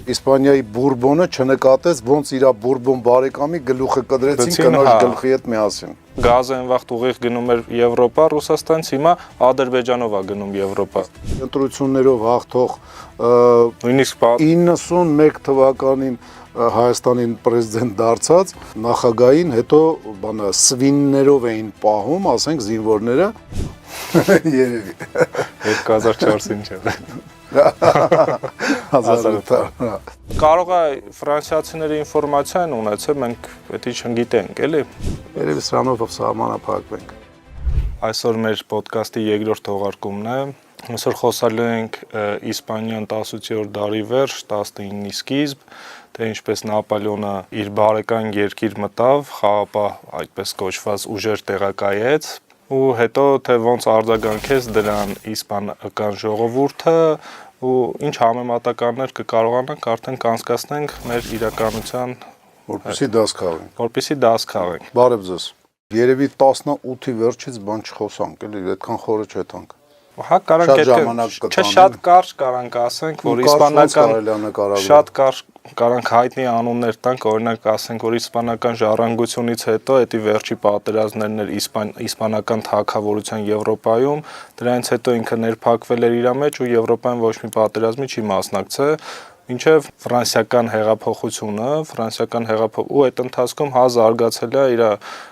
Իսպանիայի Բուրբոնը չնկատեց, ոնց իր Բուրբոն բարեկամի գլուխը կդրեցին կնոջ գլխի հետ միասին։ Գազը այն վաղ ուղիղ գնում էր Եվրոպա, Ռուսաստանից, հիմա Ադրբեջանով է գնում Եվրոպա։ Ընտրություններով հաղթող նույնիսկ 91 թվականին Հայաստանին պրեզիդենտ դարձած նախագահին հետո սվիններով էին պահում, ասենք զինվորները։ Երևի 2004-ին չէ։ 1800։ Կարող է ֆրանսիացիների ինֆորմացիան ունեցել, մենք պետք է չգիտենք, էլի։ Երևի սրանով սահմանափակվենք։ Այսօր մեր ոդկասթի երկրորդ թողարկումն է։ Այսօր խոսալու ենք Իսպանիան 18-րդ դարի վերջ, 19-ի սկիզբ, թե ինչպես Նապոլեոնը իր բարեկամ երկիր մտավ, խաղապահ այդպես կոչված ուժեր տեղակայեց, ու հետո թե ոնց արձագանքեց դրան իսպանական ժողովուրդը ու ինչ համեմատականներ կկարողանանք արդեն կանցկացնենք մեր իրականության, որպեսզի դաս քաղենք։ Բարև ձեզ։ Երևի 18-ի վերջից բան չխոսանք, էլի այդքան խորը չեթանք։ Հա, շատ կարճ կարանք ասենք, որ իսպանական շատ կարճ կարանք հայտնի անուններ տանք, օրինակ ասենք, որ իսպանական ժառանգությունից հետո էդի վերջի պատերազմներն էր իսպանական թագավորության Եվրոպայում, դրանից հետո ինքը ներփակվել էր իր մեջ ու Եվրոպայում ոչ մի պատերազմի չի մասնակցել, մինչև ֆրանսիական հեղափոխությունը, ու այդ ընթացքում զարգացել է իր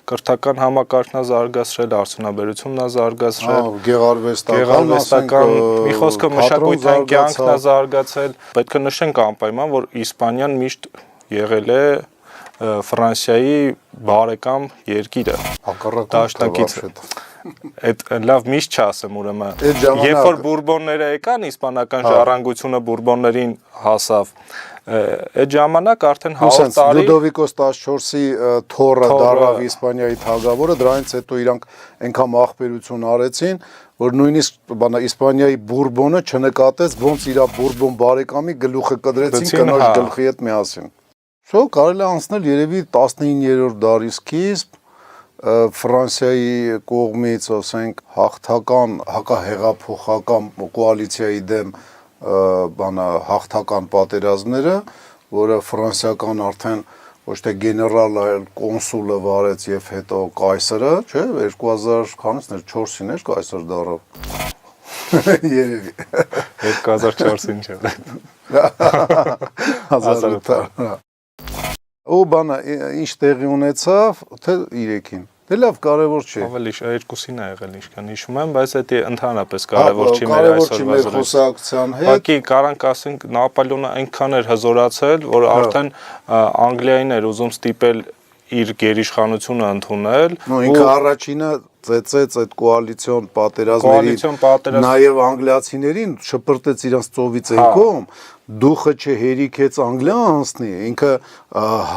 կրթական համակարգն զարգացրել, արդյունաբերությունն զարգացրել, գեղարվեստական, մի խոսքով մշակութային կյանքն զարգացել։ Պետք է նշենք անպայման, որ Իսպանիան միշտ եղել է Ֆրանսիայի բարեկամ երկիրը։ Դաշնակիցը։ Այդ լավ միշտ չասեմ ուրեմն։ Երբ որ Բուրբոնները եկան, իսպանական ժառանգությունը Բուրբոններին հասավ, այդ ժամանակ արդեն 100 տարի Լյուդովիկոս 14-ի թոռը դառավ Իսպանիայի թագավորը, դրանից հետո իրանք այնքան աղբերություն արեցին, որ նույնիսկ Իսպանիայի Բուրբոնը չնկատեց, ոնց իր Բուրբոն բարեկամի գլուխը կդրեցին կնոջ գլխի հետ միասին։ Սո կարելի է անցնել երևի 19-րդ դարի սկիզբ Ֆրանսիայի կողմից, ասենք, հաղթական, հակահեղափոխական կոալիցիայի դեմ հաղթական պատերազմները, որը ֆրանսիական արդեն ոչ թե գեներալը, այլ կոնսուլը վարեց եւ հետո կայսրը, չէ, 2004-ին էր կայսր դառավ։ Երևի 2004-ին չէ։ 1800։ Ու ինչ տեղի ունեցավ, թե 3-ին։ Դե լավ, կարևոր չի։ Ավելի 2-ին է եղել, ինչքան հիշում եմ, բայց դա ընդհանրապես կարևոր չի մեր այսօրվա խոսակցության հետ։ Բակի կարանք ասենք Նապոլեոնը այնքան էր հզորացել, որ արդեն Անգլիային էր ուզում ստիպել իր գերիշխանությունը ընդունել։ Ինքը առաջինը ծեծեց այդ կոալիցիոն պատերազմների, նաև անգլիացիներին շպրտեց իրանց ծովից եկում, դուխը չհերիքեց Անգլիա անցնի, ինքը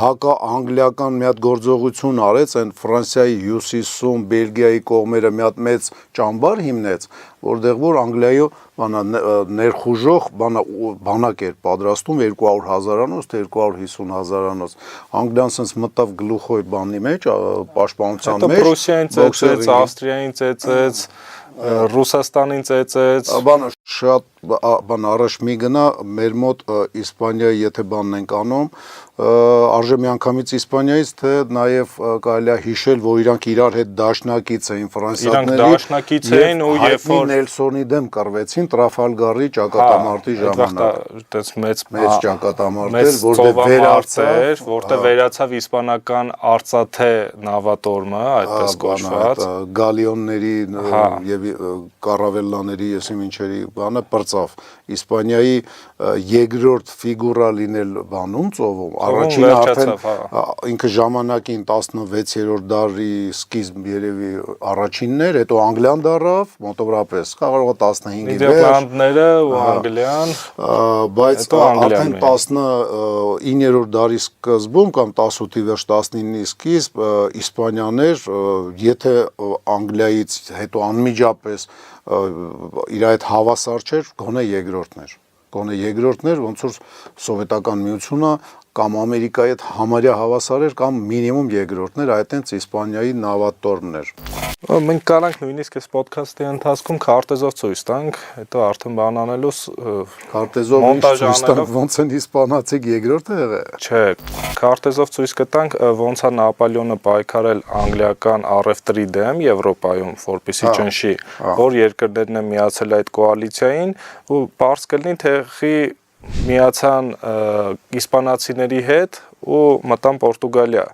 հակա-անգլիական մի հատ գործողություն արեց, այն Ֆրանսիայի հյուսիսում, Բելգիայի կողմերը մի հատ մեծ ճամբար հիմնեց, որտեղ որ Անգլիայի ներխուժող բանակ էր պատրաստում 200,000-անոց, թե 250,000-անոց, Անգլիան սենց մտավ գլուխով բանի մեջ, պաշտպանության մեջ, Պրուսիային ծեծեց, Ավստրիային ծեծեց, Ռուսաստանին ծեծեց, շատ առաջ մի գնա մեր մոտ Իսպանիայի եթե բանն ենք անում, արժե միանգամից Իսպանիայից, թե նաև կարելի է հիշել, որ իրանք իրար հետ դաշնակից էին ֆրանսիացիների, իրանք դաշնակից էին ու երբ որ Նելսոնի դեմ կռվեցին Տրաֆալգարի ճակատամարտի ժամանակ, մեծ ճակատամարտ էր, որտեղ վերացավ իսպանական արծաթե նավատորմը, այդպես կոչված, գալիոնների եւ կառավելլաների եսիմ ինչերի բանը պրծավ Իսպանիայի երկրորդ ֆիգուրա լինել բանում ծովում, առաջինը արդեն ինքը ժամանակին 16-րդ դարի սկիզբ երևի առաջինն էր, հետո Անգլիան դառավ, մոտավորապես, կարող է 15-ի վերջ, Նիդերլանդները ու Անգլիան, բայց արդեն 19-րդ դարի սկզբում կամ 18-ի վերջ 19-ի սկիզբ Իսպանիան էր, եթե Անգլիայից հետո անմիջապես իր այդ հավասար չէր, գոնե երկրորդն էր, ոնց որ սովետական միությունը կամ Ամերիկայի հետ համարյա հավասար էր կամ մինիմում երկրորդն էր, այդտենց Իսպանիայի նավատորմն էր։ Մենք կարանք նույնիսկ այս ոդքասթի ընթացքում քարտեզով ցույց տանք, հետո արդեն բան անելուց քարտեզով ցույց տանք ոնց են իսպանացիք երկրորդը եղել։ Չէ, քարտեզով ցույց կտանք ոնց է Նապոլեոնը պայքարել անգլիական առևտրի դեմ Եվրոպայում, որպեսզի ճնշի, որ երկրներն են միացել այդ կոալիցիային ու պարզ կլինի թե խի միացան իսպանացիների հետ ու մտան Պորտուգալիա,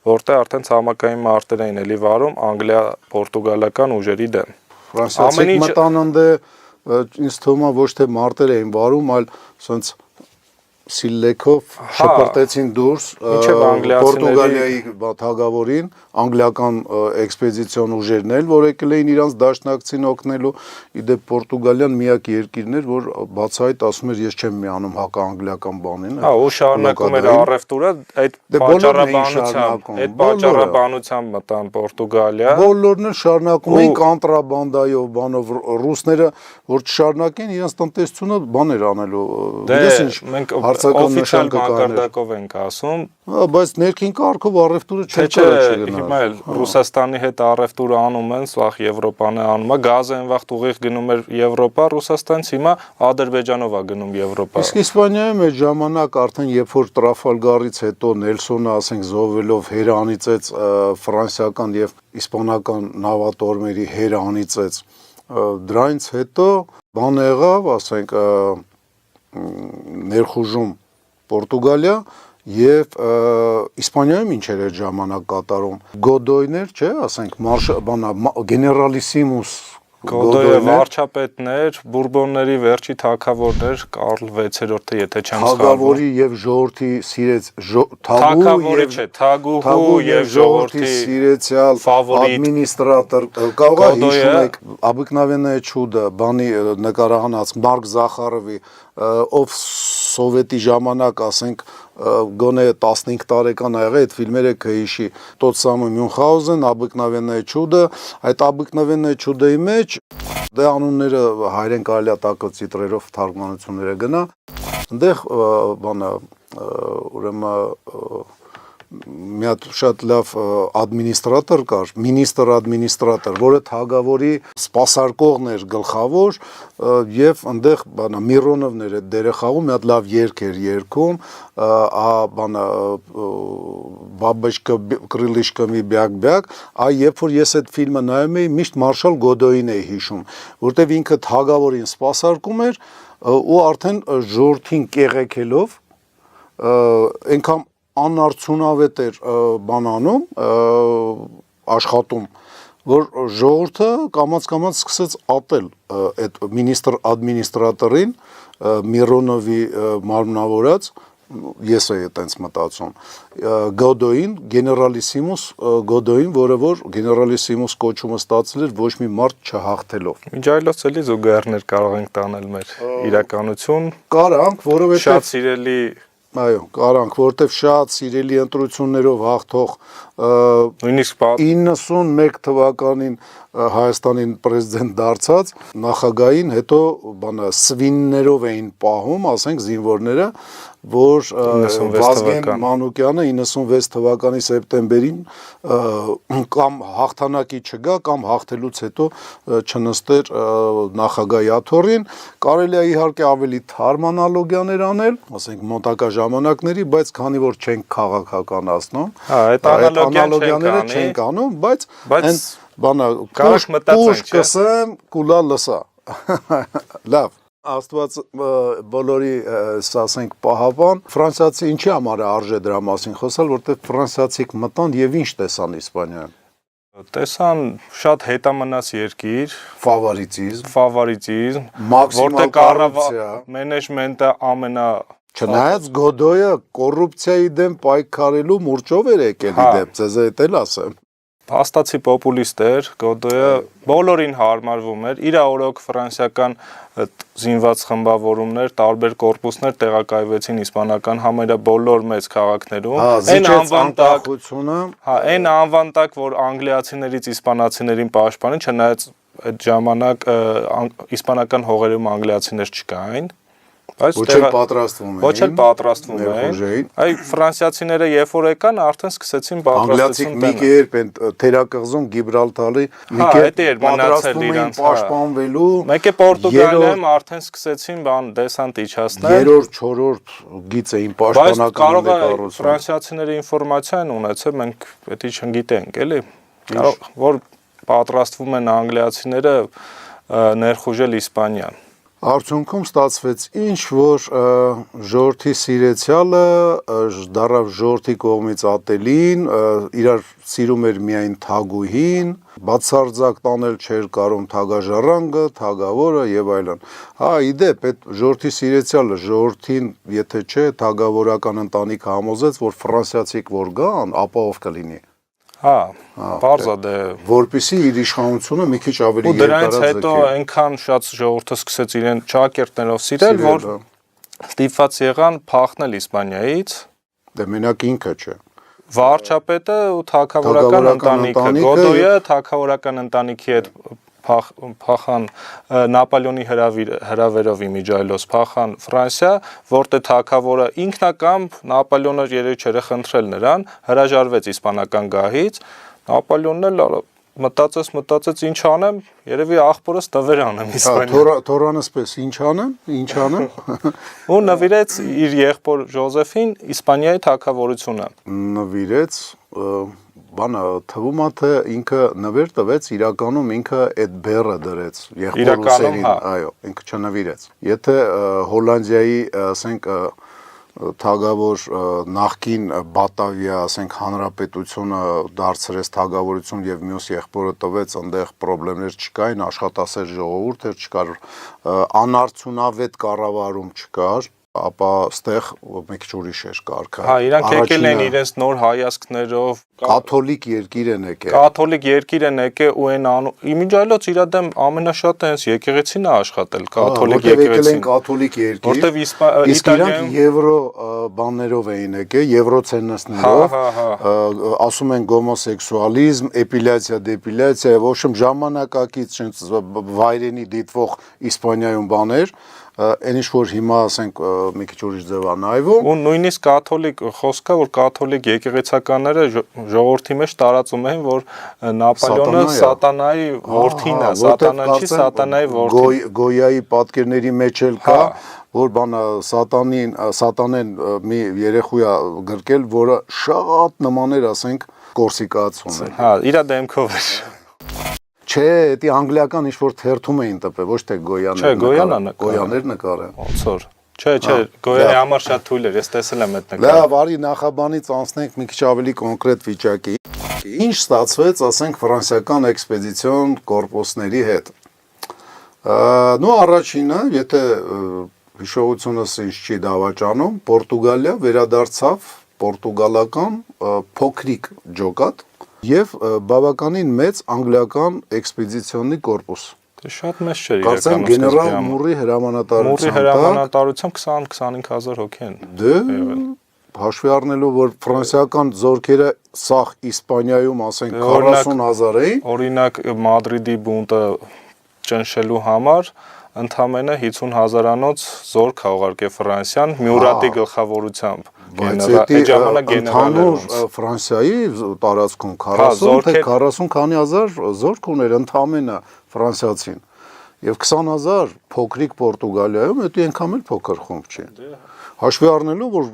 որտեղ արդեն ցամաքային մարտեր էին էլի վարում անգլիա-պորտուգալական ուժերի դեմ։ Ֆրանսիացիք մտան ընդե ինձ թվում է ոչ թե մարտեր էին վարում, այլ ասենց սիլլեքով շպրտեցին դուրս Պորտուգալիայի թագավորին, անգլիական էքսպեդիցիոն ուժերն էլ, որ եկել էին իրանց դաշնակցին օգնելու, իդեպ Պորտուգալիան միակ երկիրն էր, որ բացահայտ ասում էր ես չեմ միանում հակաանգլիական բանին։ Ու շարունակում էր առևտուրը, այդ պատճառաբանությամբ մտան Պորտուգալիա։ Բոլորն էլ շարունակում էին կոնտրաբանդայով, բանով ռուսները, որ չշարունակեն իրենց տնտեսությունը բան էր անելու։ Մենք օֆիցիալ մակարդակով ենք ասում, բայց ներքին կարգով առևտուրը չգնա։ Հիմա էլ Ռուսաստանի հետ առևտուրը անում են, սաղ Եվրոպան է անում, գազը այն վաղ ուղիղ գնում էր Եվրոպա, Ռուսաստանից հիմա Ադրբեջանով է գնում Եվրոպա։ Իսկ Իսպանիայում այդ ժամանակ արդեն երբ որ Տրաֆալգարից հետո Նելսոնը, ասենք, զոհվելով հերը անիծեց ֆրանսիական եւ իսպանական նավատորմերի հերը անիծեց, դրանից հետո բան եղավ, ասենք, ներխուժում Պորտուգալիա եւ Իսպանիայում ինչեր էր ժամանակ կատարում Գոդոյներ, չէ, ասենք, գեներալիսիմուս Գոդոյը վարչապետներ, Բուրբոնների վերջի թագավորներ, Կարլ 6-րդը, եթե չեմ սխալվում։ Թագավորի եւ ժողովրդի սիրեց թագավորի չէ, թագուհու եւ ժողովրդի սիրեցյալ ադմինիստրատոր կողա հիշում եք обыкновенное чудо բանի նկարահանած Մարկ Զախարովի ով սովետի ժամանակ, ասենք, գոնե 15 տարեկան ա եղել, այդ ֆիլմերը կհիշի Տոտ Սամը Մյունխաուզեն, обыкновенное чудо, այդ обыкновенное чудо-ի մեջ դե անունները հայերեն կարելի է տակը տիտրերով թարգմանությունները գնա, այնտեղ բանը ուրեմն մի հատ շատ լավ ադմինիստրատոր կար, մինիստրադմինիստրատոր, որը թագավորի սպասարկողն էր գլխավոր եւ այնտեղ բանա Միրոնովներ այդ դերը խաղում, մի հատ լավ երգ էր երգում, բանա բաբեշկա կրիլիշկա մի բյակ, երբ որ ես այդ ֆիլմը նայում էի, միշտ Մարշալ Գոդոյին էի հիշում, որտեվ ինքը թագավորին սպասարկում էր ու արդեն ժողովրդին կեղեքելով այնքան անարդյունավետ էր բանանում աշխատում, որ ժողովուրդը կամաց-կամաց սկսեց ատել այդ ադմինիստրատորին Միրոնովի մարմնավորած, ես էի այտենց մտածում, Գոդոյին, գեներալիսիմուս Գոդոյին, որը որ գեներալիսիմուս կոչումը ստացել էր ոչ մի մարդ չհաղթելով։ Մինչ այլոց էլի զուգահեռներ կարող ենք տանել մեր իրականություն։ Կարանք, որովհետև շատ սիրելի Այո, կարանք, որտեվ շատ սիրելի ընտրություններով հաղթող նույնիսկ 91 թվականին Հայաստանին պրեզիդենտ դարձած նախագահին հետո բանը սվիններով էին պահում, ասենք, զինվորները, որ Վազգեն Մանուկյանը 96 թվականի սեպտեմբերին կամ հաղթանակի չգա, կամ հաղթելուց հետո չնստեր նախագահի աթոռին, կարելի է իհարկե ավելի թարմ անալոգիաներ անել, ասենք մոտակա ժամանակների, բայց քանի որ չենք քաղաքականացնում, այդ անալոգիաները չենք անում, բայց բանա կուշ կսեմ, կուլա լսա։ Լավ, Աստված բոլորի, ասենք, պահապան, ֆրանսիացի ինչի համար է արժե դրա մասին խոսալ, որտեղ ֆրանսիացիք մտան եւ ինչ տեսան Իսպանիայում։ Տեսան շատ հետամնաց երկիր, ֆավորիտիզմ, որտեղ կառավարության մենեջմենտը Չնայած Գոդոյը կոռուպցիայի դեմ պայքարելու մուրճով էր եկել իդեպ, ձեզ էլ ասեմ։ Փաստացի պոպուլիստ էր, Գոդոյը բոլորին հարմարվում էր, իր օրոք ֆրանսիական զինված խմբավորումներ, տարբեր կորպուսներ տեղակայվեցին իսպանական համարյա բոլոր մեծ քաղաքներում։ Այն անվան տակ, որ անգլիացիներից իսպանացիներին պաշտպանեն, չնայած այդ ժամանակ իսպանական հողերում անգլիացիներ չկային։ Ոչ էլ պատրաստվում էին։ Ոչ էլ պատրաստվում էին։ Այ ֆրանսիացիները երբ որ եկան, արդեն սկսեցին պատրաստություն տանել։ Անգլիացիք մի կերպ են թերակղզում Գիբրալտարի մի կերպ պատրաստվում էին պաշտպանվելու։ Մեկ է Պորտուգալիայում արդեն սկսեցին դեսանտ իջացնել։ Երրորդ, չորրորդ գիծ էին պաշտպանական կառուցում։ Ֆրանսիացիները ինֆորմացիա են ունեցել, մենք պետք է չգիտենք, էլի։ Որ պատրաստվում են անգլիացիները ներխուժել Իսպանիան։ Արդյունքում ստացվեց ինչ որ ժողովրդի սիրեցյալը դարավ ժողովրդի կողմից ատելին, իրար սիրում էր միայն թագուհին, բացարձակ տանել չէր կարող թագաժառանգը, թագավորը եւ այլն։ Իդեպ այդ ժողովրդի սիրեցյալը ժողովրդին, եթե չէ, թագավորական ընտանիք համոզեց, որ ֆրանսիացիք որ գան, ապա ով կլինի։ Բարձա դե որպեսի իր իշխանությունը մի քիչ ավելի երկարաձգի։ Ու դրանից հետո այնքան շատ ժողովուրդը սկսեց իրեն ճակերտներով սիրել, որ ստիպված եղան փախնել Իսպանիայից։ Դե մենակ ինքը չէ։ Վարչապետը ու թագավորական ընտանիքը, Գոդոյը թագավորական ընտանիքի հետ փախան Նապոլեոնի հրավերով իմիջայլոց փախան Ֆրանսիա, որտեղ թագավորը ինքնակամբ Նապոլեոնը երևի չէր խնդրել նրան, հրաժարվեց իսպանական գահից, Նապոլեոնն էլ մտածեց ինչ անեմ, երևի աղբորս տվեր անեմ Իսպանիա։ Թորանսպես ինչ անեմ։ Ու նվիրեց իր եղբոր Ժոզեֆին Իսպանիայի թագավորությունը։ Նվիրեց բանը թվում է թե ինքը նվեր տվեց, իրականում ինքը այդ բեռը դրեց եղբորուսերին, այո, ինքը չնվիրեց։ Եթե Հոլանդիայի, ասենք, թագավոր նախկին Բատավիա, ասենք, հանրապետությունը դարձրեց թագավորություն եւ մյուս եղբորը տվեց, այնտեղ խնդիրներ չկային, աշխատասեր ժողովուրդ էր, չկար անարդյունավետ կառավարում չկար, ապա ստեղ մի քիչ ուրիշ էր կարգը։ Իրանք եկել են իրենց նոր հայացքներով, կաթոլիկ երկիր են եկել։ Կաթոլիկ երկիր են եկել ու այն իմիջայլոց իր դեմ ամենաշատը հենց եկեղեցին է աշխատել, կաթոլիկ եկեղեցին։ Կաթոլիկ երկիր։ Որտեվ իսկ իրանք եվրո բաներով էին եկել, եվրոցեննսներով, ասում են գոմոսեքսուալիզմ, էպիլյացիա, դեպիլյացիա, в общем ժամանակակից վայրենի դիտվող Իսպանիայում բաներ, այն ինչ որ հիմա ասենք մի քիչ ուրիշ ձև է նայվում։ Ու նույնիսկ կաթոլիկ խոսքա, որ կաթոլիկ եկեղեցականները ժողովրդի մեջ տարածում էին, որ Նապոլեոնը սատանայի որդին է, սատանան չի, սատանայի որդին։ Գոյայի պատկերների մեջ էլ կա, որ բանը սատանեն մի երեխու է գրկել, որը շատ նման էր, ասենք, կորսիկացուն։ Իր դեմքով էր։ Չէ, դա անգլիական ինչ-որ թերթում էին տպել, ոչ թե Գոյաներ նկարը։ Ոնց որ։ Չէ, Գոյանի համար շատ թույլ էր, ես տեսել եմ այդ նկարը։ Լավ, արի նախաբանից անցնենք մի քիչ ավելի կոնկրետ վիճակի։ Ինչ ստացվեց, ասենք, ֆրանսիական էքսպեդիցիոն կորպուսների հետ։ Նու առաջինը, եթե հիշողությունս ինձ չի դավաճանում, Պորտուգալիա վերադարձավ պորտուգալական փոքրիկ ջոկատ եւ բավականին մեծ անգլիական էքսպեդիցիոնի կորպուս։ Դե շատ մեծ չէր իրականում։ Կարծեմ գեներալ Մուրի հրամանատարությամբ 20-25,000 հոգի են։ Դե հաշվի առնելով, որ ֆրանսիական զորքերը սաղ Իսպանիայում, ասենք, 40,000 էին։ Օրինակ Մադրիդի բունտը ճնշելու համար ընդամենը 50,000-անոց զորք ուղարկել Ֆրանսիան Մյուրատի գլխավորությամբ։ Ընդհանուր Ֆրանսիայի տարածքում 40 թե 40 քանի հազար զորք ուներ ընդամենը ֆրանսիացին եւ 20,000 փոքրիկ Պորտուգալիայում, դա այնքան էլ փոքր խումբ չի։ Հաշվի առնելով, որ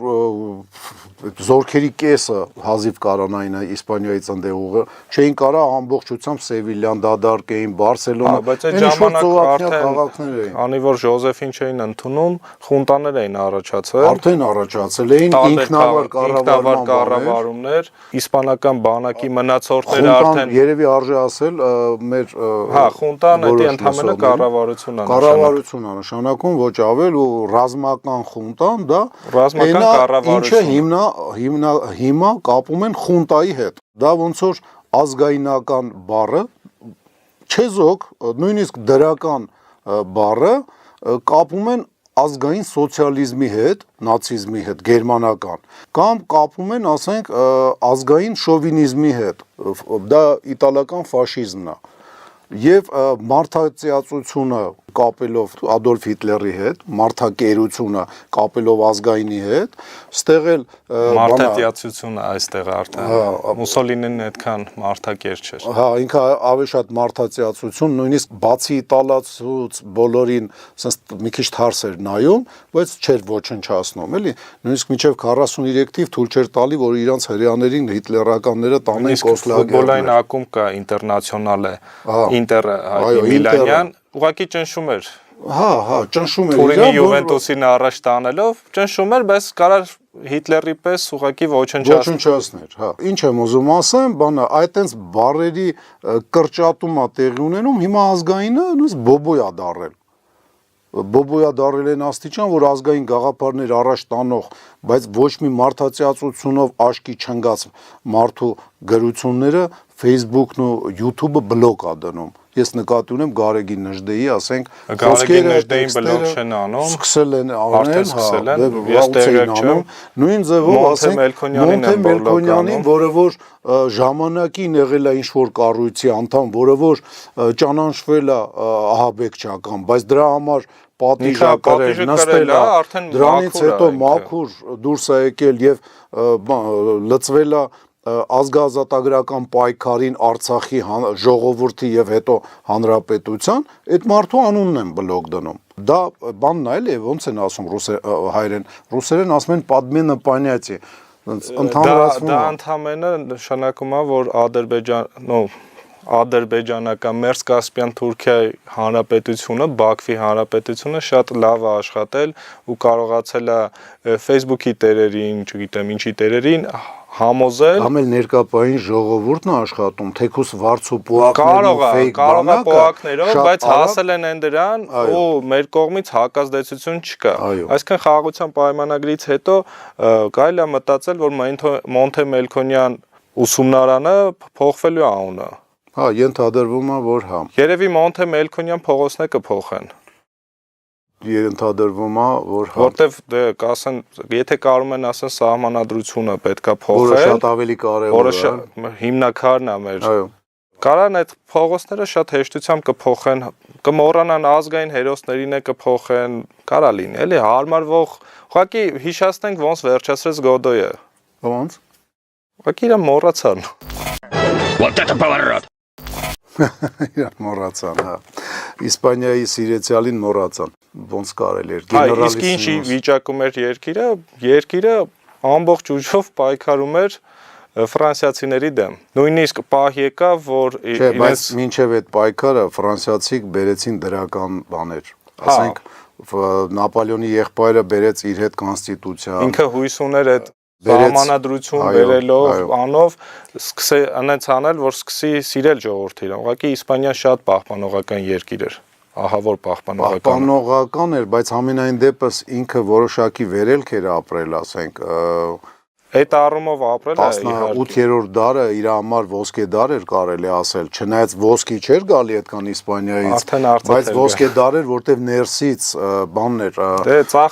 զորքերի կեսը հազիվ կարանային Իսպանիայից ընդեղողը, չէին կարա ամբողջությամբ Սևիլյան դադարքեին, Բարսելոնա, բայց այդ ժամանակ արդեն, քանի որ Ժոզեֆին չէին ընդունում, խունտաներ էին առաջացել։ Արդեն առաջացել էին ինքնավար կառավարումներ, իսպանական բանակի մնացորդները արդեն երևի արժե ասել մեր խունտան դա ընդհանրապես կառավարությունն է։ Կառավարությունն է նշանակում, ոչ ավել ու ռազմական խունտան դա ռազմական կառավարություն, ինչը հիմա կապում են խունտայի հետ։ Դա ոնց որ ազգայնական բառը, չեզոք, նույնիսկ դրական բառը կապում են ազգային սոցիալիզմի հետ, նացիզմի հետ, գերմանական, կամ կապում են, ասենք, ազգային շովինիզմի հետ, դա իտալական ֆաշիզմն է։ Եվ մարդածիացությունը կապելով Ադոլֆ Հիտլերի հետ, մարդակերությունը կապելով ազգայինի հետ, ստեղ էլ մարդատիացությունը այստեղ արդեն Մուսոլինին այդքան մարդակեր չէր։ Հա, ինքը ավելի շատ մարդատիացություն, նույնիսկ բացի իտալացուց բոլորին ասես մի քիչ թարս էր նայում, բայց չէր ոչնչացնում, էլի։ Նույնիսկ մինչև 43 թիվ թույլ չէր տալի, որ իրանց հрьяաներին հիտլերականները տանեն կոսլագերներ։ Ֆուտբոլային ակումբ կա ինտերնացիոնալ է, Ինտերը Միլանյան, ուղղակի ճնշում էր։ Հա, ճնշում էր։ Թուրինի Յուվենտուսին առաջ տանելով, ճնշում էր, բայց կարար Հիտլերի պես ուղղակի ոչնչացներ, հա։ Ինչ եմ ուզում ասեմ, բանը, այտենց բարերի կրճատումա տեղի ունենում, հիմա ազգայինը նույնիսկ բոբոյա դարել։ Բոբոյա դարել են աստիճան, որ ազգային գաղափարներ առաջ տանող, բայց ոչ մի մարդատիացությունով աշկի չընկած մարդու գրությունները Facebook-ն ու YouTube-ը բլոկ ա դնում։ Ես նկատի ունեմ Գարեգին Նժդեի, ասենք, Գարեգին Նժդեին բլոկ չեն անում, սկսել են անել, ես տեղյակ չեմ, նույն ձևով ասենք Մոնթե Մելքոնյանին, որը որ ժամանակին եղել է ինչ-որ կառույցի անդամ, որը որ ճանաչվել է ահաբեկչական, բայց դրա համար պատիժ ա կրել, նստել է, դրանից հետո մաքուր դուրս է եկել եւ լծվել է ազգազատագրական պայքարին Արցախի ժողովրդի եւ հետո հանրապետության, այդ մարդու անունն են բլոկ դնում։ Դա բանն այլ է, ոնց են ասում հայերեն, ռուսերեն ասում են «подмена понятий», Դա ընդհանրապես նշանակում է, որ ադրբեջանական Մերձ-Կասպյան Թուրքիայի հանրապետությունը, Բաքվի հանրապետությունը շատ լավ է աշխատել ու կարողացել է Facebook-ի տերերին, չգիտեմ ինչի տերերին համոզել։ Համել ներկապային ժողովուրդն է աշխատում, թեկուս վարձուպոակներով ֆեյք բանակը, բայց հասել են այն դրան, ու մեր կողմից հակազդեցություն չկա։ Այսինքն խաղաղության պայմանագրից հետո կարելի է մտածել, որ Մոնթե Մելքոնյան ուսումնարանը փոխվելու է անունը։ Հա, ենթադրվում է, որ հա։ Երևի Մոնթե Մելքոնյան փողոցն է կփոխեն։ Ենթադրվում է, որ հա։ Որտեվ կասեն, եթե կարում են ասեն սահմանադրությունը պետքա փոխել, որը շատ ավելի կարևոր է, հիմնակարն է մեր։ Այո։ Կարան այդ փողոցները շատ հեշտությամբ կփոխեն, կմոռանան ազգային հերոսներին է կփոխեն, կարա լինի, էլի հարմարվող, ուղղակի հիշացնենք ոնց վերջացրեց Գոդոյը։ Ոնց։ Ուղղակի իրան մոռացան։ Вот это поворот։ Իրան մոռացան, հա։ Իսպանիայի սիրեցյալին մոռացան, ոնց կարել էր։ Իսկ ինչի վիճակում էր երկիրը ամբողջ ուժով պայքարում էր ֆրանսիացիների դեմ։ Նույնիսկ պահ եկավ, որ Չէ, բայց մինչև այդ պայքարը ֆրանսիացիք բերեցին դրական բաներ։ Ասենք Նապոլեոնի եղբայրը բերեց իր հետ կոնստիտուցիա։ Ինքը հույս ուներ այդ Սահմանադրություն բերելով անով անեց անել, որ սկսի սիրել ժողովրդին։ Ուղղակի Իսպանիան շատ պահպանողական երկիր էր, ահավոր պահպանողական։ Պահպանողական էր, բայց համենայն դեպս ինքը որոշակի վերելք էր ապրել, ասենք, այդ առումով ապրել է 18-րդ դարը իր համար ոսկե դար էր կարելի ասել, չնայած ոսկի չէր գալի այդքան Իսպանիայից, բայց ոսկե դար էր, որտեվ ներսից բանն էր,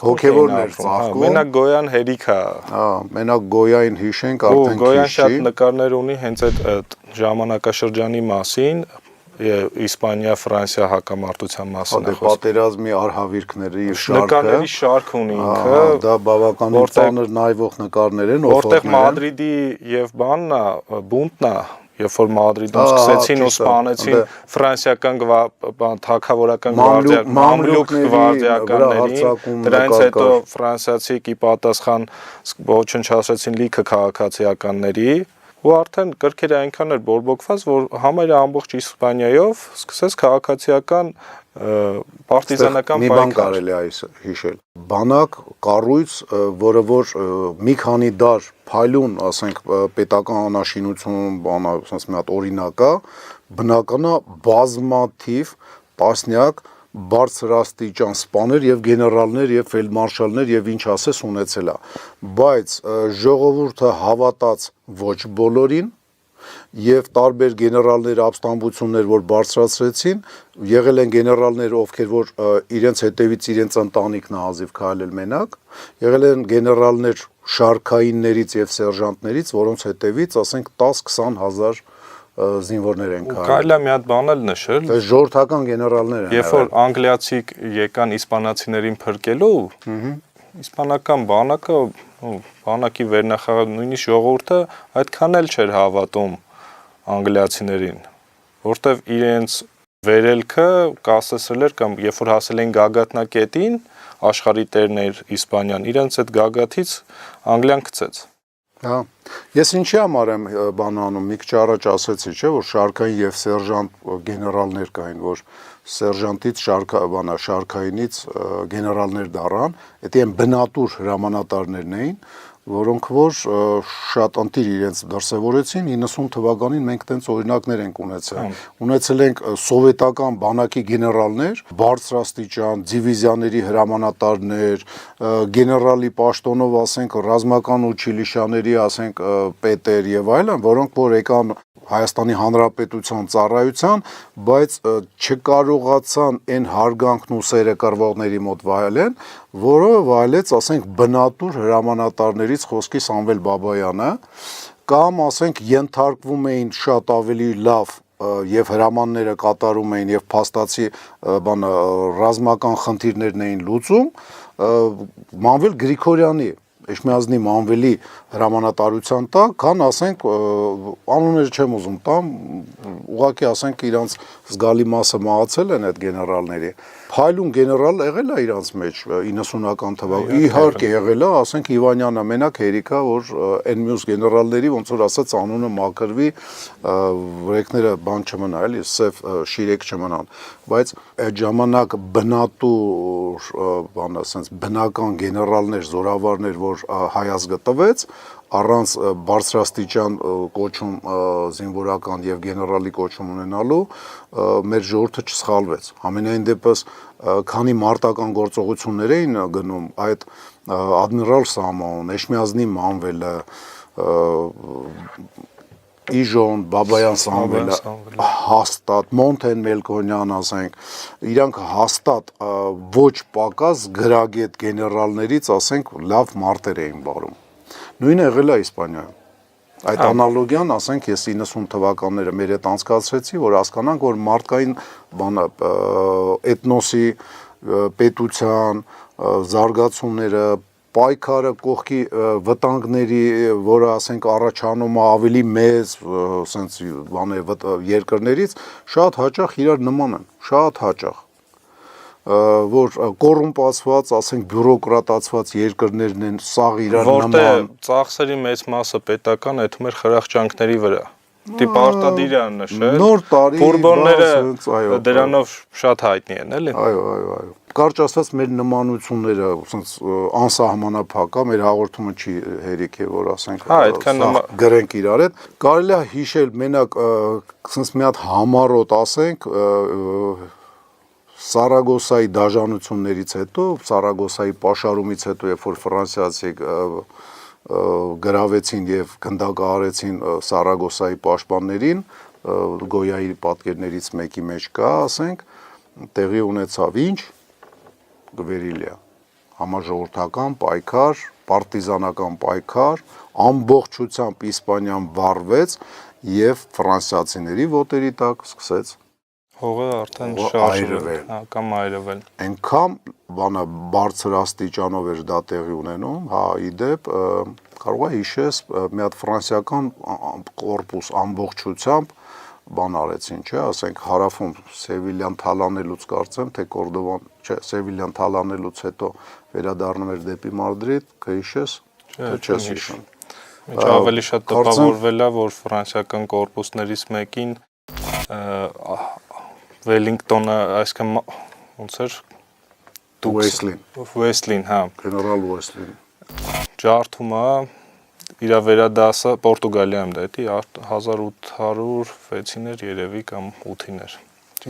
հոգևորն էր ծաղկում։ Մենակ Գոյան հերիքա։ Հա, մենակ Գոյային հիշենք արդեն քիչ չի։ Գոյան շատ նկարներ ունի հենց այդ ժամանակաշրջանի մասին, Իսպանիա-Ֆրանսիա հակամարտության մասին է խոսքը։ Պատերազմի արհավիրքների շարքը։ Նկարների շարք ունի ինքը։ Դա բավականին ծանր նայվող նկարներ են, որտեղ Մադրիդի եւ բանն է, բունտն է, երբ որ Մադրիդում սկսեցին ու սպանեցին ֆրանսիական թագավորական մամլուկ գվարդիականներին, դրանից հետո ֆրանսիացիք ի պատասխան ոչնչացրեցին լիքը քաղաքացիականների։ Ու արդեն կրքերը այնքան էր բորբոքված, որ համարյա ամբողջ Իսպանիայով սկսեց քաղաքացիական պարտիզանական պայքար։ Մի բան կարելի է հիշել։ Բանակ, կառույց, որը որ մի քանի դար փայլուն, ասենք, պետական անաշինություն, ասենք, մի հատ օրինակ է, բնականա բազմաթիվ տասնյակ բարձրաստիճան սպաներ եւ գեներալներ եւ ֆելդմարշալներ եւ ինչ ասես ունեցել է, բայց ժողովուրդը հավատաց ոչ բոլորին եւ տարբեր գեներալներ ապստամբություններ որ բարձրացրեցին, եղել են գեներալներ, ովքեր որ իրենց հետևից իրենց ընտանիքն ազիվ քայլել մենակ, եղել են գեներալներ շարքայիններից եւ սերժանտներից, որոնց հետևից ասենք 10-20 հազար զինվորներ են քայլել։ Կարելի է մի հատ բան էլ նշել։ Այս ժողովրդական գեներալներ են։ Երբ որ անգլիացի եկան իսպանացիներին փրկելու, իսպանական բանակի վերնախավար նույնիսկ ժողովուրդը այդքան էլ չէր հավատում անգլիացիներին, որտեվ իրենց վերելքը կասեցրել էր կամ երբ որ հասել են գագաթնակետին, աշխարհի տերն էր Իսպանիան, իրենց այդ գագաթից Անգլիան գցեց։ Հա։ Ես ինչի համար եմ բան անում, մի քիչ առաջ ասեցի, չէ, որ շարքային եւ սերժանտ գեներալներ կային, որ սերժանտից շարքայինից գեներալներ դառան, դա են բնատուր հրամանատարներն էին, որոնք որ շատ ընտիր իրենց դրսևորեցին 90 թվականին մենք տենց օրինակներ ենք ունեցել։ Ունեցել ենք սովետական բանակի գեներալներ, բարձրաստիճան դիվիզիաների հրամանատարներ, գեներալի պաշտոնով ասենք ռազմական ուչիլիշաների ասենք պետեր եւ այլն, որոնք որ եկան Հայաստանի Հանրապետության ծառայության, բայց չկարողացան այն հարգանքն ու սերը կռվողների մոտ վայելեն, որը վայելեց, ասենք, բնատուր հրամանատարներից խոսքի Սամվել Բաբայանը, կամ ասենք ենթարկվում էին շատ ավելի լավ եւ հրամանները կատարում էին եւ փաստացի ռազմական խնդիրներն էին լուծում, Մանվել Գրիգորյանի Էշմիածնի Մանվելի հրամանատարության տակ, քան ասենք անուններ չեմ ուզում տամ, ուղղակի ասենք իրանց զգալի մասը մահացել են այդ գեներալների։ Փայլուն գեներալ եղել է իրանց մեջ 90-ական թվականին։ Իհարկե եղել է, ասենք Իվանյանը մենակ հերիքա, որ այն մյուս գեներալների ոնց որ ասած անունը մաքրվի, վրեկները բան չմնա, էլի, սև շիրեք չմնան, բայց այդ ժամանակ բնատուր բան ասենց բնական գեներալներ, զորավարներ, որ հայազգը տվեց, առանց բարձրաստիճան կոչում զինվորական եւ գեներալի կոչում ունենալու մեր ժողովուրդը չսխալվեց։ Ամենայն դեպս քանի մարտական գործողություններ էին գնում, այդ ադմիրալ Սամոն, Էշմիածնի Մանվելը, Իժոն, Բաբայան Սամվելը հաստատ, Մոնթեն Մելքոնյան, ասենք, իրանք հաստատ ոչ պակաս գրագետ գեներալներից, ասենք, լավ մարտեր էին վարում։ Նույնը եղել է Իսպանիայում։ Այդ անալոգիան, ասենք, ես 90 թվականները մեր հետ անցկացրեցի, որ հասկանանք, որ մարդկային էթնոսի պետության զարգացումները, պայքարը կողքի վտանգների, որը ասենք առաջանում է ավելի մեծ, ասենց երկրներից, շատ հաճախ իրար նման են, շատ հաճախ, որ կոռումպացված, ասենք բյուրոկրատացված երկրներն են, սաղ իրար նման։ Որտեղ ծախսերի մեծ մասը պետական այդում էր խրախճանքների վրա։ Պարտադիր է նշել։ Նոր տարի Բուրբոնները դրանով շատ հայտնի են, էլի։ Այո։ Կարճ ասած մեր նմանությունները անսահմանափակ է, մեր հաղորդումը չի հերիք է, որ ասենք գրենք իրար հետ։ Կարելի է հիշել մենակ մի հատ համառոտ ասենք Սարագոսայի դաժանություններից հետո, Սարագոսայի պաշարումից հետո, երբ որ ֆրանսիացի գրավեցին եւ գնդակահարեցին Սարագոսայի պաշտպաններին, Գոյայի պատկերներից մեկի մեջ կա, ասենք, տեղի ունեցավ ինչ գվերիլիա, համաժողովրդական պայքար, պարտիզանական պայքար, ամբողջությամբ Իսպանիան վառվեց եւ ֆրանսիացիների ոտերի տակ սկսեց հողը արդեն շարժվել, կամ այրվել։ Այնքան բանը բարձր աստիճանով էր դա տեղի ունենում, հա, իդեպ կարող է հիշես մի հատ ֆրանսիական կորպուս ամբողջությամբ բան արեցին, չէ, ասենք հարավում Սևիլյան թալանելուց կարծեմ, թե Կորդովան, չէ, Սևիլյան թալանելուց հետո վերադառնում էր դեպի Մադրիդ, կհիշես, թե չես հիշում։ Ինչ ավելի շատ տպավորվել է, որ ֆրանսիական կորպուսներից մեկին Վելինգտոնը, այսքան ոնց էր Ուեսլին, հա, գեներալ Ուեսլին ջարդում է իր վերադասը Պորտուգալիայում դա էի 1806-ին էր երևի կամ 8-ին էր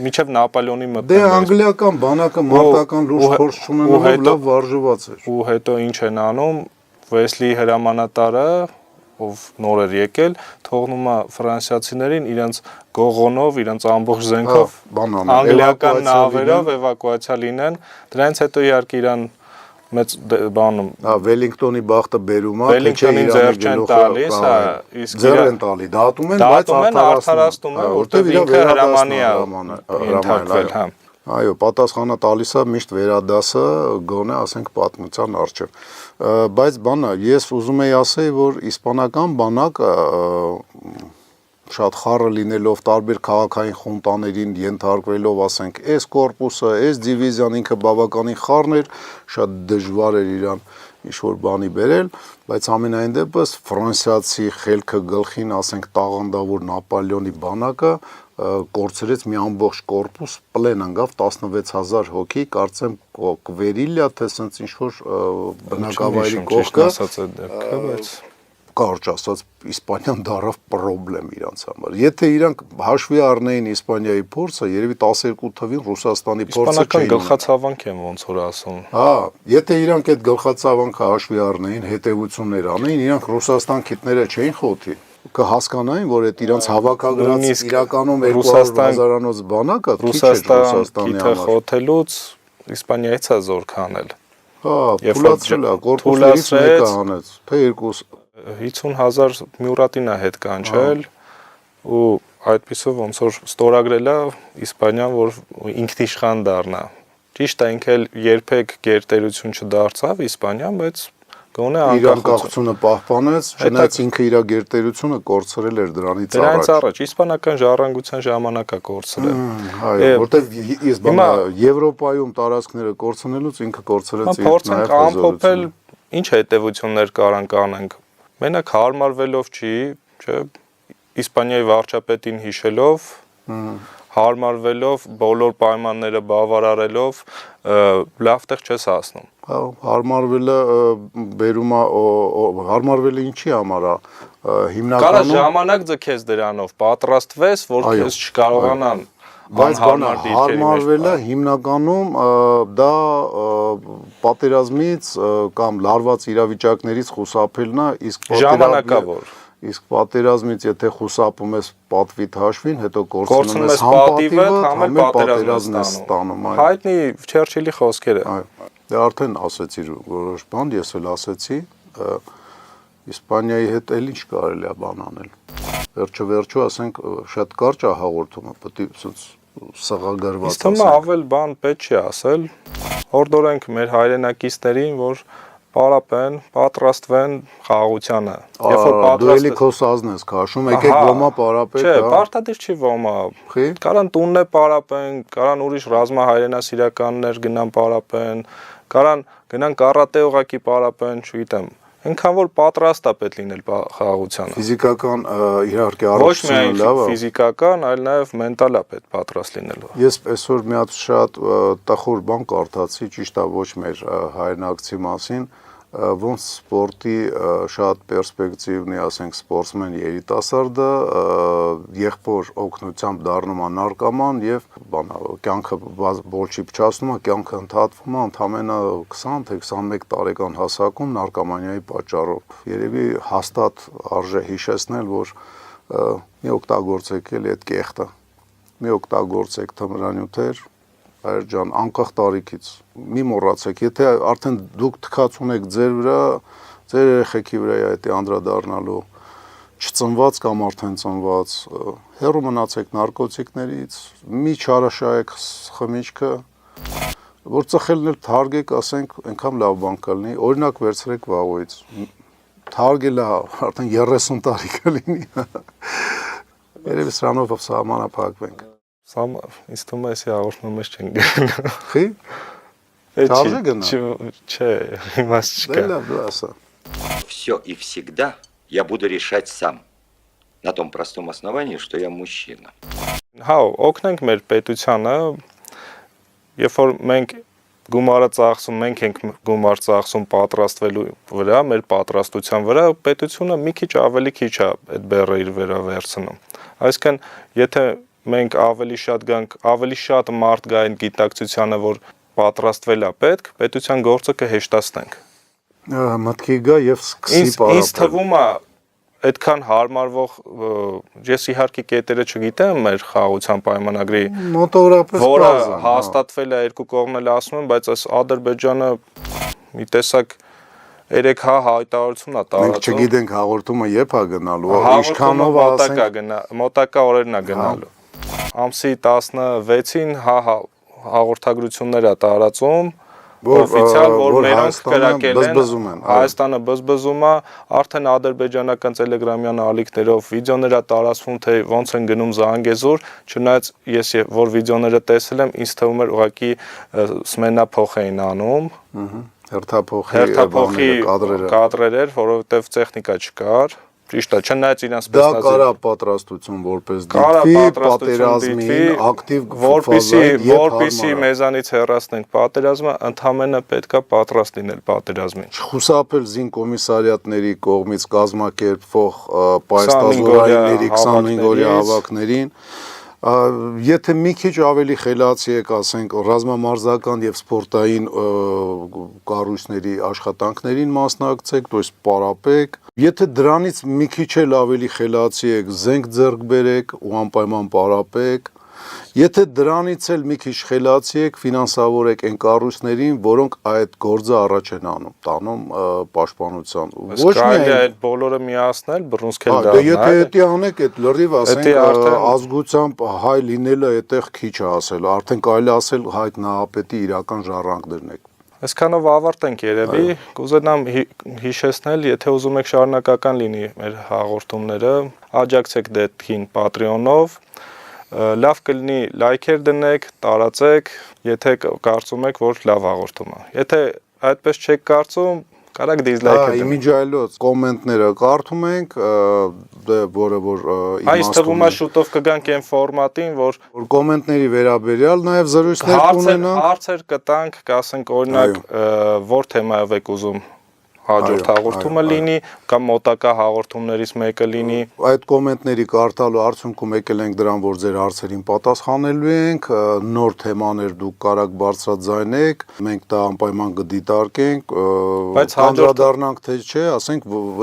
մինչև Նապոլեոնի մտնում դե անգլիական բանակը մարտական լուրջ փորձ չունենալով լավ վարժված էր ու հետո ինչ են անում Ուեսլիի հրամանատարը ով նոր էր եկել, թողնում է ֆրանսիացիներին իրենց գողոնով, իրենց ամբողջ զենքով անգլիական նավերով էվակուացիա լինեն, դրանից հետո իհարկե իրան մեծ բանում Վելինգտոնի բախտը բերում է, Վելինգտոնին ձեռք չեն տալիս, հա, իսկ ձեռ են տալի, դատում են, բայց արդարացնում են, որտեղ ինքը հրամանի է ընդհակվել, հա։ Այո, պատասխանը տալիս է միշտ վերադասը, գոնե ասենք պատմության առջև։ Բայց բանը, ես ուզում եի ասեի, որ իսպանական բանակը շատ խառը լինելով տարբեր քաղաքային խունտաներին ենթարկվելով, ասենք, այս կորպուսը, այս դիվիզիան ինքը բավականին խառն էր, շատ դժվար էր իրան ինչ-որ բանի բերել, բայց ամենայն դեպս ֆրանսիացի խելքը գլխին, ասենք, տաղանդավոր Նապոլեոնի բանակը կորցրեց մի ամբողջ կորպուս, պլեն ընկավ 16000 հոգի, կարծեմ Կվերիլիա, թե սենց ինչ-որ բնակավայրի կողքը, կարճ ասած, Իսպանիան դարավ պրոբլեմ իրանց համար։ Եթե իրանք հաշվի առնեին Իսպանիայի փորձը, երևի 12 թվին Ռուսաստանի փորձը չէին։ Իսպանական գլխացավանք եմ ոնց որ ասում։ Հա, եթե իրանք այդ գլխացավանքը հաշվի առնեին, հետևություններ անեին, իրանք Ռուսաստան քիթները չէին խոթի։ Կհասկանային, որ այդ իրանց հավաքագրած իրականում 200,000-անոց բանակը Ռուսաստանի համար խոթելուց Իսպանիայից է զոր քանել։ Հա, թուլացրել է, կորպուսներից մեկը հանեց, թե երկուս 50,000 մյուրատին է հետ կանչել ու այդպիսով ոնց որ ստորագրել է Իսպանիան, որ ինքնիշխան դառնա։ Ճիշտ է, ինքը երբեք գերտերություն չդարձավ Իսպանիան, բայց գոնե անկախությունը պահպանեց, չնայած ինքը իր գերտերությունը կորցրել էր դրանից առաջ։ Դրանից առաջ իսպանական ժառանգության ժամանակ է կորցրել։ Այո, որտեվ ես բանը Եվրոպայում տարածքները կորցնելուց ինքը կորցրեց իր նաև ամփոփել ինչ հետևություններ կարանք անենք։ Մենակ հարմարվելով չի, չէ, Իսպանիայի վարչապետին հիշելով, հարմարվելով, բոլոր պայմանները բավարարելով, լավ տեղ չես հասնում։ Հա, հարմարվելը բերում է, հարմարվելը ինչի համար է, հիմնականում Կարա ժամանակ ձգես դրանով, պատրաստվես, որ քեզ չկարողանան բայց բանը հարմարվելը հիմնականում դա պատերազմից կամ լարված իրավիճակներից խուսափելն է, իսկ պատերազմից եթե խուսափում ես պատվիդ հաշվին, հետո կորցնում ես համ պատիվը, համ պատերազմն ես ստանում։ Հայտնի Չերչիլի խոսքերը։ Դե արդեն ասեցիր որոշ բան, ես էլ ասեցի, Իսպանիայի հետ էլ ինչ կարելի է բան անել։ Վերջո ասենք շատ կարճ է հաղորդումը, պետք է սղագրված ասենք։ Իսկ ավել բան պետք չի ասել, հորդորենք մեր հայրենակիցներին, որ պարապեն, պատրաստվեն խաղաղությանը։ Երբ որ պատրաստ քո սազն ես քաշում, եկեք ոմա պարապեք, հա։ Չէ, պարտադիր չի ոմա։ Կարան տունն է պարապեն, կարան ուրիշ ռազմահայրենասիրականներ գնան պարապեն, կարան գնան կարատե ուղակի պարապեն, չգիտեմ։ Այնքան որ պատրաստ է պետք լինել խաղաղությանը։ Ֆիզիկական իհարկե առողջությունը լավ է։ Ոչ միայն ֆիզիկական, այլ նաև մենտալ է պետք պատրաստ լինելու։ Ես այսօր մի հատ շատ տխուր բան կարդացի, ճիշտ է, ոչ մեր հայրենակցի մասին, ոնց սպորտի շատ պերսպեկտիվնի, ասենք, սպորտսմեն երիտասարդը եղբոր օգնությամբ դառնում է նարկոման եւ կյանքը ոչ չի փչացնում, կյանքը ընդհատվում է ընդամենը 20 թե 21 տարեկան հասակում նարկոմանիայի պատճառով։ Երևի հաստատ արժե հիշեցնել, որ մի օգտագործեք էլ այդ կեղտը, մի օգտագործեք թմրանյութեր, Հայր ջան, անկախ տարիքից մի մոռացեք, եթե արդեն դուք թքած ունեք ձեր վրա, ձեր երեխեքի վրա այդ անդրադառնալու չծնված կամ արդեն ծնված, հեռու մնացեք նարկոտիկներից, մի չարաշահեք խմիչքը, որ ծխելն էլ թարգեք, ասենք, այնքան լավ բան կլինի, օրինակ վերցրեք վաղուց, թարգելը արդեն 30 տարի կլինի, երևի սրանով սահմանափակվենք։ Ինձ թվում է, էսի հաղորդում ես չեն գնա։ Խի՞։ Չարժե գնա։ Չէ, իմաստ չկա։ Լավ, դու ասա։ Все и всегда я буду решать сам. На том простом основании, что я мужчина. Հա, օգնենք մեր պետությանը, երբ որ մենք գումարը ծախսում, մենք ենք գումար ծախսում պատրաստվելու վրա, մեր պատրաստության վրա, պետությունը մի քիչ ավելի քիչ է այդ բեռը իր վրա վերցնում։ Այսինքն, եթե մենք ավելի շատ գանք, ավելի շատ մարդ գա այն գիտակցությանը, որ պատրաստվել է պետք, պետության գործը կհեշտացնենք։ Մտքի գա եւ սկսի պարապել։ Ինձ թվում է այդքան հարմարվող, ես իհարկե կետերը չգիտեմ մեր խաղաղության պայմանագրի, մոտավորապես որը հաստատվել է երկու կողմն էլ ասում են, բայց այս Ադրբեջանը մի տեսակ 3 հայտարարություն է տարածում։ Մենք չգիտենք հաղորդումը երբ է գնալու, ինչքանով ասենք մոտակա օրերն է գնալու։ Ամսի 16-ին հաղորդագրություններ է տարածում օֆիցիալ, որ մերոնք կրակել են, Հայաստանը բզբզում է, արդեն ադրբեջանական տելեգրամյան ալիքներով վիդեոներ է տարածվում, թե ոնց են գնում Զանգեզուր, չնայած ես որ վիդեոները տեսել եմ, ինձ թվում էր ուղղակի սմենափոխ էին անում, հերթափոխի կադրեր էր, որովհետև տեխնիկա չկար։ Ճիշտ է, չնայած իրենց դա կարա պատրաստություն որպես դիտվի, պատերազմին ակտիվ որպեսզի մեզանից հեռացնենք պատերազմը, ընդհանրապես պետքա պատրաստ լինել պատերազմին։ Չխուսափել զինկոմիսարիատների կողմից կազմակերպվող պայստազորայինների 25-օրյա հավաքներին, եթե մի քիչ ավելի խելացի եք, ասենք, ռազմամարզական եւ սպորտային կառույցների աշխատանքներին մասնակցեք, то есть պարապեք, եթե դրանից մի քիչ էլ ավելի խելացի եք, զենք ձեռք բերեք ու անպայման պարապեք, եթե դրանից էլ մի քիչ խելացի եք, ֆինանսավորեք այն կառույցներին, որոնք այդ գործը առաջ են տանում պաշտպանության։ Ոչ միայն այդ բոլորը միացնել, բռունցքել դառնալ։ Եթե դա անեք, այդ լրիվ ասենք ազգությամբ հայ լինելը այդտեղ քիչ է ասել, արդեն կարելի ասել Հայկ Նահապետի իրական ժառանգ դրնեք։ Այսքանով ավարտենք երևի, կուզենամ հիշեցնել, եթե ուզում եք շարունակական լինի մեր հաղորդումները, աջակցեք դեպքին Patreon-ով, լավ կլինի լայքեր դնեք, տարածեք, եթե կարծում եք, որ լավ հաղորդում է։ Եթե այդպես չեք կարծում, կարաք դիզլայքեր դնեք։ Իմիջայլոց կոմենտները կարդում ենք, որը որ Այս թվում է շուտով կգանք այն ֆորմատին, որ կոմենտների վերաբերյալ նաև զրույցներ կունենանք, հարցեր կտանք, կասենք օրինակ, որ թեմայով եք ուզում հաջորդ հաղորդումը լինի, կամ մոտակա հաղորդումներից մեկը լինի։ Այդ կոմենտների կարդալու արդյունքում եկել ենք դրան, որ ձեր հարցերին պատասխանելու ենք, նոր թեմաներ դուք կարաք բարձրաձայնեք, մենք դա անպայման կդիտարկենք, անդրադառնանք թե չէ, ասենք,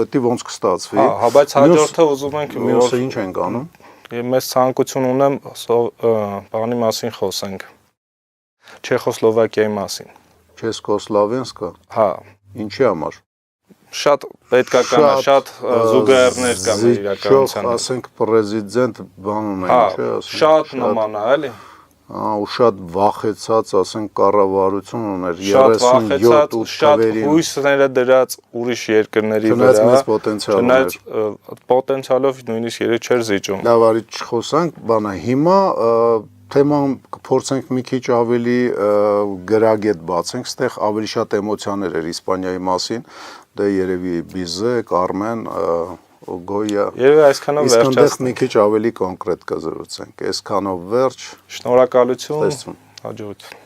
դա ոնց կստացվի։ Հա, բայց հաջորդը ուզում ենք մյուսը ինչ ենք անում։ Մեզ ցանկություն ունեմ բանի մասին խոսենք։ Չեխոսլովակիայի մասին։ Չեսկոսլավենսկը։ Հա։ Ինչի համար։ Շատ պետքական է, շատ զուգահեռներ կան իրականության։ Ասենք պրեզիդենտ բան ունեն, չէ՞, ասենք։ Շատ նման է, էլի։ Ու շատ վախեցած, ասենք, կառավարություն ուներ 37 շատ հույսները դրած ուրիշ երկրների վրա։ Չնայած մեծ պոտենցիալ ուներ։ Չնայած պոտենցիալով նույնիսկ երեք չէր զիջում։ Լավ, արի չխոսանք, բանա հիմա թեման կփորձենք մի քիչ ավելի գրագետ բացենք, ստեղ ավելի շատ էմոցիաներ էր Իսպանիայի մասին, դե երևի Բիզե, Կարմեն, Գոյա։ Երևի այսքանով վերջացնենք։ Մի քիչ ավելի կոնկրետ կզրուցենք, այսքանով վերջ։ Շնորհակալություն։ Հաջողություն։